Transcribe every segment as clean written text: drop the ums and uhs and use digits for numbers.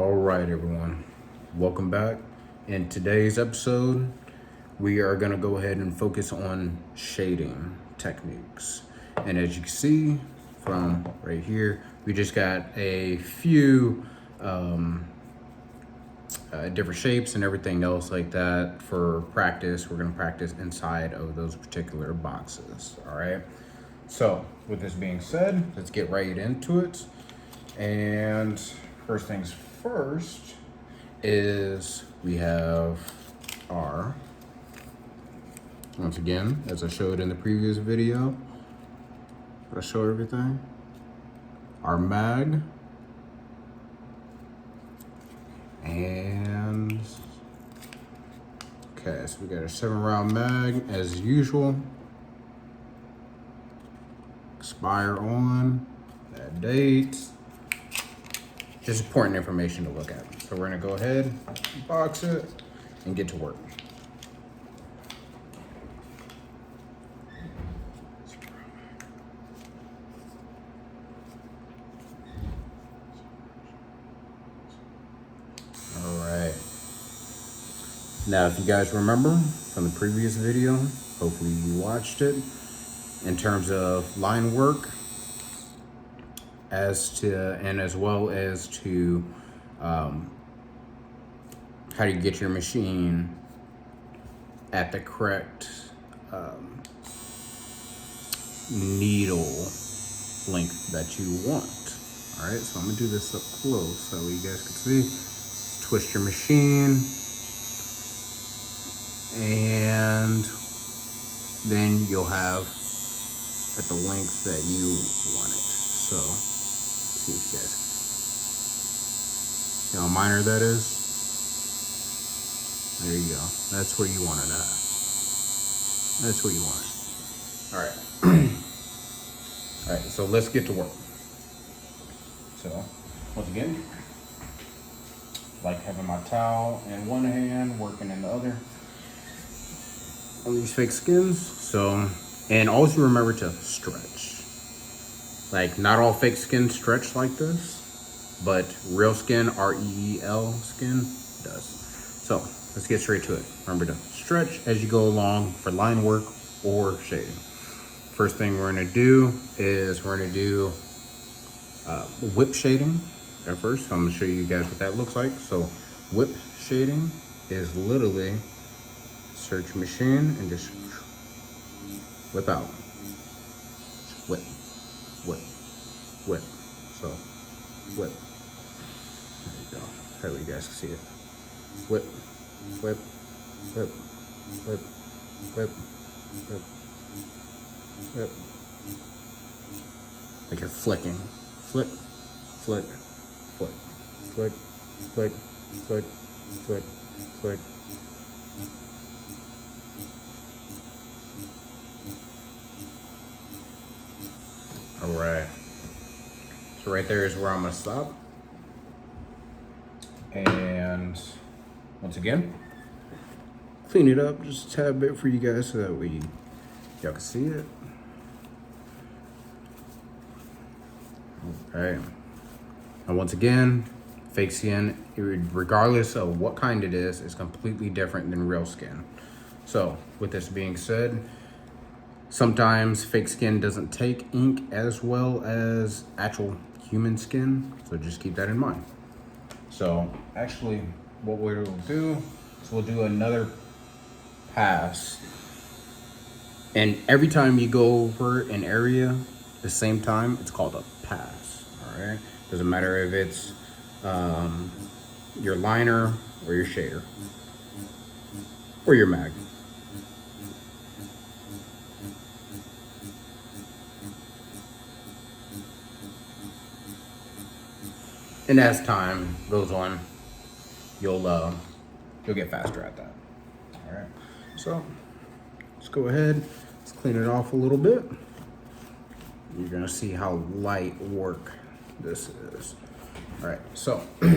All right, everyone. Welcome back. In today's episode, we are going to go ahead and focus on shading techniques. And as you can see from right here, we just got a few different shapes and everything else like that for practice. We're going to practice inside of those particular boxes. All right. So, with this being said, let's get right into it. And first things first is we have our, once again, as I showed in the previous video, did I show everything? Our mag. And, okay, so we got a 7-round mag as usual. Expire on that date. Just important information to look at. So we're gonna go ahead, box it, and get to work. All right. Now, if you guys remember from the previous video, hopefully you watched it, in terms of line work, as well as to how do you get your machine at the correct needle length that you want. All right, so I'm gonna do this up close so you guys can see. Twist your machine, and then you'll have at the length that you want it. So, let's see if you guys see how minor that is. There you go. That's where you want it at. That's where you want it. All right. All right, so let's get to work. So, once again, I like having my towel in one hand, working in the other on these fake skins. So, and always remember to stretch. Like, not all fake skins stretch like this, but real skin, REEL skin, does. So, let's get straight to it. Remember to stretch as you go along for line work or shading. First thing we're gonna do is we're gonna do whip shading at first. So I'm gonna show you guys what that looks like. So whip shading is literally search your machine and just whip out. Whip, whip, whip. So whip. There you go. That way you guys can see it. Whip, whip, whip, whip, whip, whip, whip. Like you're flicking. Flick, flick, flick, flick, flick, flick, flick, flick. All right. So right there is where I'm gonna stop. And once again, clean it up just a tad bit for you guys so that y'all can see it. Okay. And once again, fake skin, regardless of what kind it is completely different than real skin. So with this being said, sometimes fake skin doesn't take ink as well as actual human skin. So just keep that in mind. So actually what we'll do is we'll do another pass. And every time you go over an area the same time, it's called a pass. All right. Doesn't matter if it's your liner or your shader or your mag. And as time goes on, you'll get faster at that. All right. So let's go ahead. Let's clean it off a little bit. You're gonna see how light work this is. All right. So, all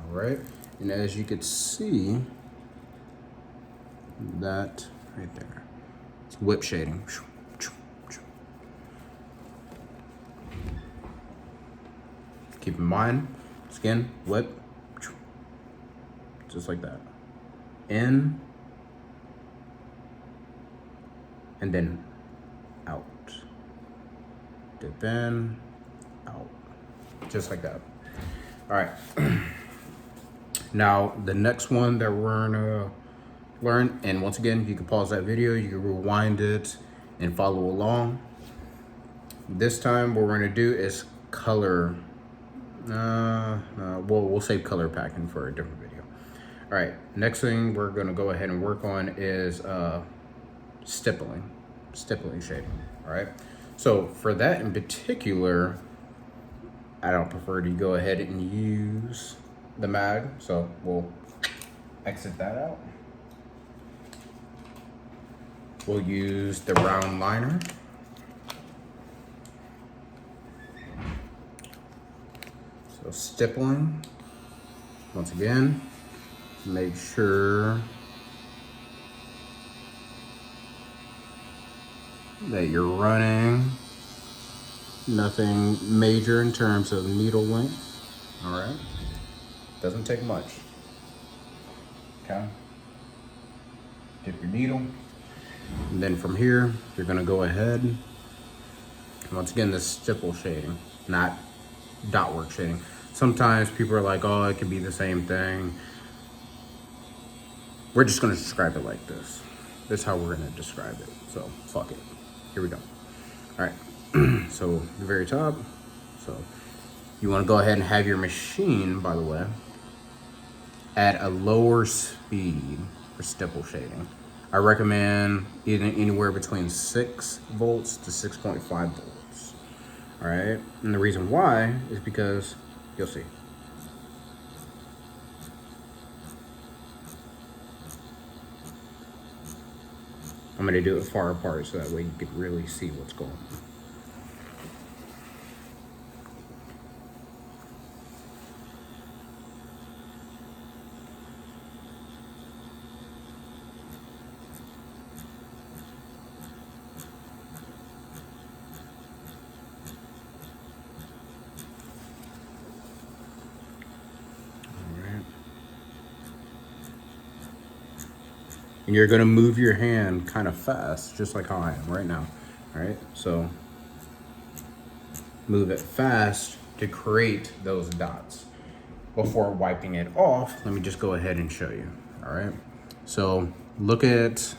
right. And as you can see, that right there, it's whip shading. Keep in mind, skin, whip, just like that. In, and then out. Dip in, out. Just like that. All right. Now, the next one that we're gonna learn, and once again, you can pause that video, you can rewind it and follow along. This time, what we're gonna do is color. We'll save color packing for a different video. All right, next thing we're gonna go ahead and work on is stippling shading. All right, so for that in particular, I don't prefer to go ahead and use the mag, so we'll exit that out. We'll use the round liner. So stippling, once again, make sure that you're running nothing major in terms of needle length. All right, doesn't take much. Okay, dip your needle, and then from here you're gonna go ahead. Once again, this stipple shading, not dot work shading. Sometimes people are like, oh, it could be the same thing. We're just gonna describe it like this. This is how we're gonna describe it. So fuck it. Here we go. All right. So the very top. So you want to go ahead and have your machine, by the way, at a lower speed for stipple shading. I recommend anywhere between 6 volts to 6.5 volts. All right. And the reason why is because you'll see. I'm going to do it far apart so that way you can really see what's going on. And you're gonna move your hand kind of fast, just like how I am right now. All right, so move it fast to create those dots. Before wiping it off, let me just go ahead and show you. All right, so look at,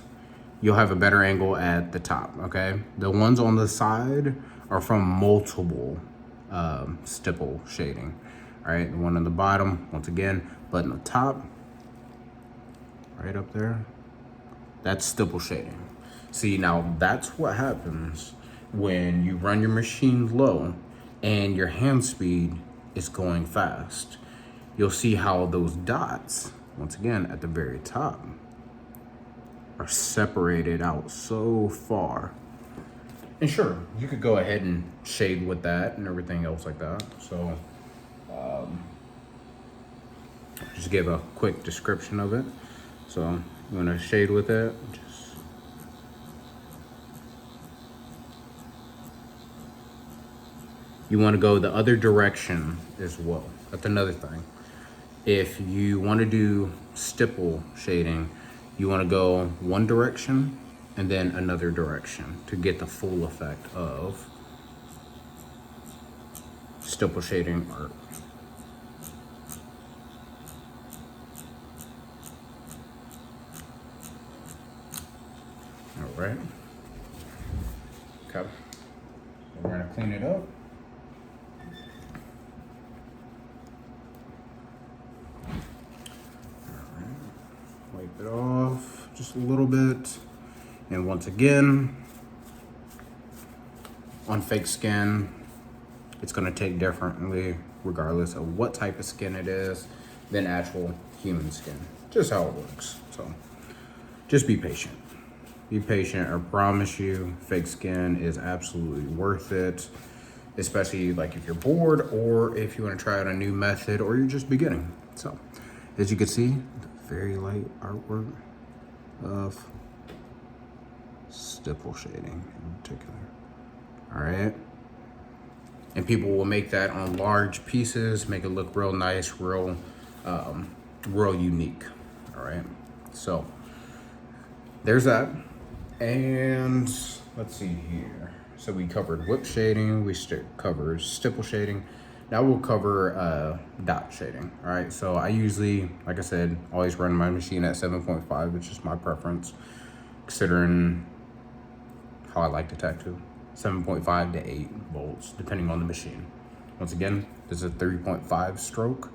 you'll have a better angle at the top, okay? The ones on the side are from multiple stipple shading. All right, the one on the bottom, once again, but on the top, right up there, that's stipple shading. See, now that's what happens when you run your machine low and your hand speed is going fast. You'll see how those dots, once again, at the very top, are separated out so far. And sure, you could go ahead and shade with that and everything else like that. So, just give a quick description of it. So, you want to shade with it, you want to go the other direction as well. That's another thing. If you want to do stipple shading, you want to go one direction and then another direction to get the full effect of stipple shading art. All right. Okay. We're gonna clean it up. Wipe it off just a little bit. And once again, on fake skin, it's gonna take differently regardless of what type of skin it is than actual human skin. Just how it works. So just be patient. Be patient. I promise you, fake skin is absolutely worth it. Especially like if you're bored or if you want to try out a new method or you're just beginning. So as you can see, very light artwork of stipple shading in particular. All right. And people will make that on large pieces, make it look real nice, real unique. All right, so there's that. And let's see here. So we covered whip shading, we covered stipple shading. Now we'll cover dot shading. All right, so I usually, like I said, always run my machine at 7.5, which is my preference, considering how I like to tattoo. 7.5 to 8 volts, depending on the machine. Once again, this is a 3.5 stroke.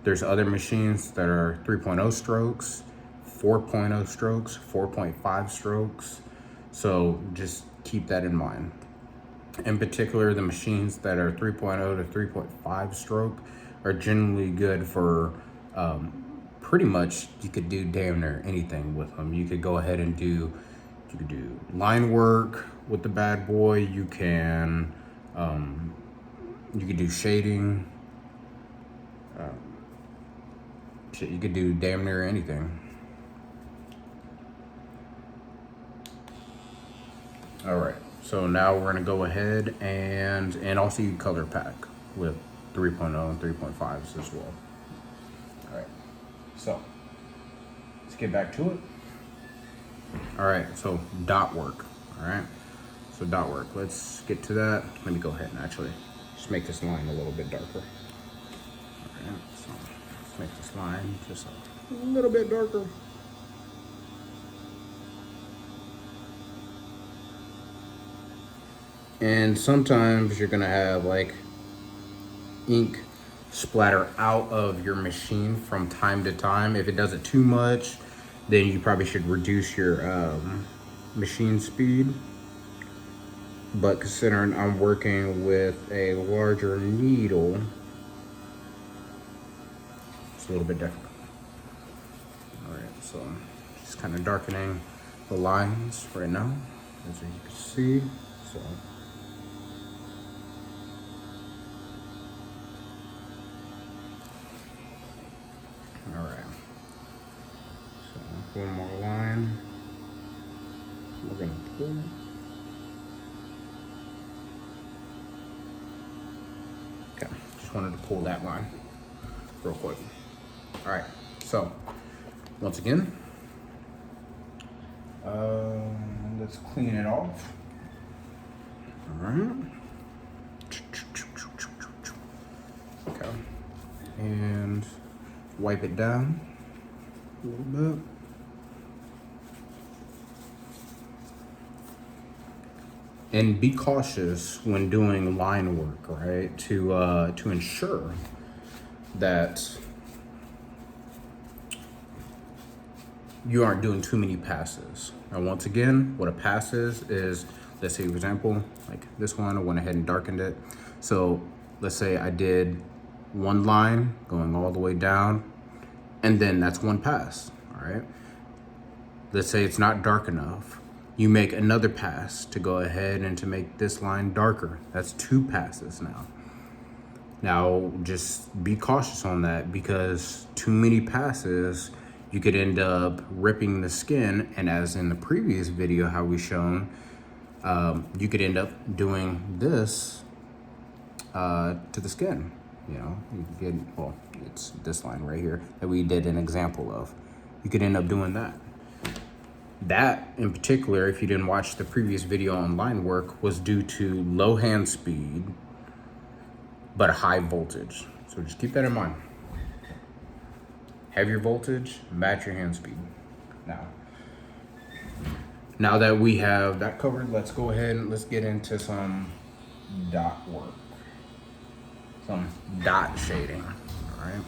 There's other machines that are 3.0 strokes, 4.0 strokes, 4.5 strokes. So just keep that in mind. In particular, the machines that are 3.0 to 3.5 stroke are generally good for pretty much, you could do damn near anything with them. You could go ahead and do line work with the bad boy. You can do shading. Shit, you could do damn near anything. All right, so now we're gonna go ahead and also you color pack with 3.0 and 3.5s as well. All right, so let's get back to it. All right, so dot work. All right, so dot work. Let's get to that. Let me go ahead and actually just make this line a little bit darker. All right, so let's make this line just a little bit darker. And sometimes you're gonna have like ink splatter out of your machine from time to time. If it does it too much, then you probably should reduce your machine speed. But considering I'm working with a larger needle, it's a little bit different. All right, so just kind of darkening the lines right now, as you can see. So. All right, so one more line. We're gonna pull. Okay, just wanted to pull that line real quick. All right, so once again, let's clean it off. All right. Okay, and wipe it down a little bit. And be cautious when doing line work, right? To ensure that you aren't doing too many passes. And once again, what a pass is, let's say for example, like this one, I went ahead and darkened it. So let's say I did one line going all the way down, and then that's one pass, all right? Let's say it's not dark enough. You make another pass to go ahead and to make this line darker. That's two passes now. Now, just be cautious on that, because too many passes, you could end up ripping the skin, and as in the previous video how we shown, you could end up doing this to the skin. You know, you could get, well, it's this line right here that we did an example of. You could end up doing that. That in particular, if you didn't watch the previous video on line work, was due to low hand speed, but a high voltage. So just keep that in mind. Have your voltage, match your hand speed. Now that we have that covered, let's go ahead and let's get into some dot work. Some dot shading, all right?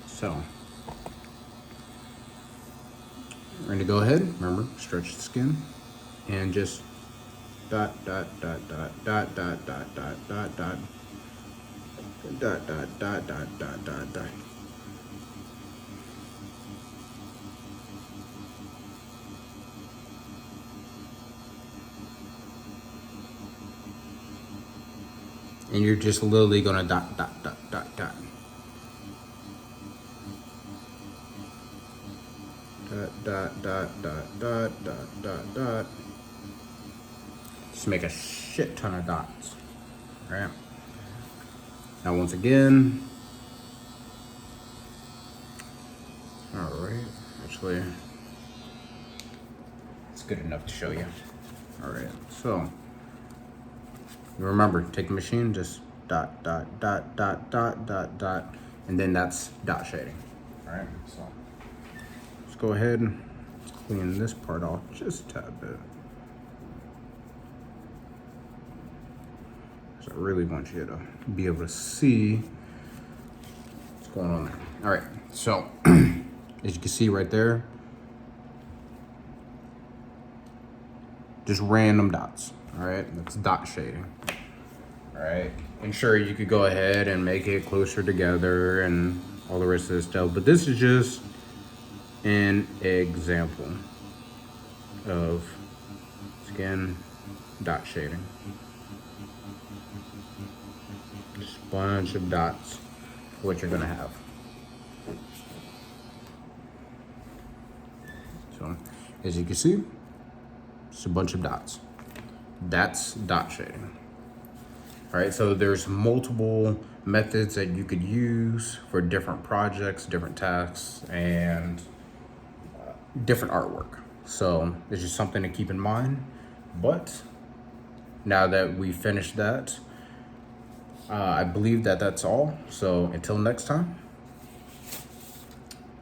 So, we're gonna go ahead, remember, stretch the skin, and just dot, dot, dot, dot, dot, dot, dot, dot, dot, dot, dot, dot, dot, dot, dot, dot, dot. And you're just literally gonna dot, dot, dot, dot, dot. Dot, dot, dot, dot, dot, dot, dot, dot. Just make a shit ton of dots, right? Now once again, all right, actually, it's good enough to show you. All right, so you remember, take the machine, just dot, dot, dot, dot, dot, dot, dot, and then that's dot shading. All right, so let's go ahead and clean this part off just a tad bit. So I really want you to be able to see what's going on there. All right, so as you can see right there, just random dots. All right, that's dot shading. All right, and sure, you could go ahead and make it closer together and all the rest of this stuff, but this is just an example of, again, dot shading. Just a bunch of dots, what you're gonna have. So, as you can see, it's a bunch of dots. That's dot shading. All right, so there's multiple methods that you could use for different projects, different tasks, and different artwork. So it's just something to keep in mind. But now that we finished that, I believe that that's all. So until next time,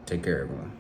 take care, everyone.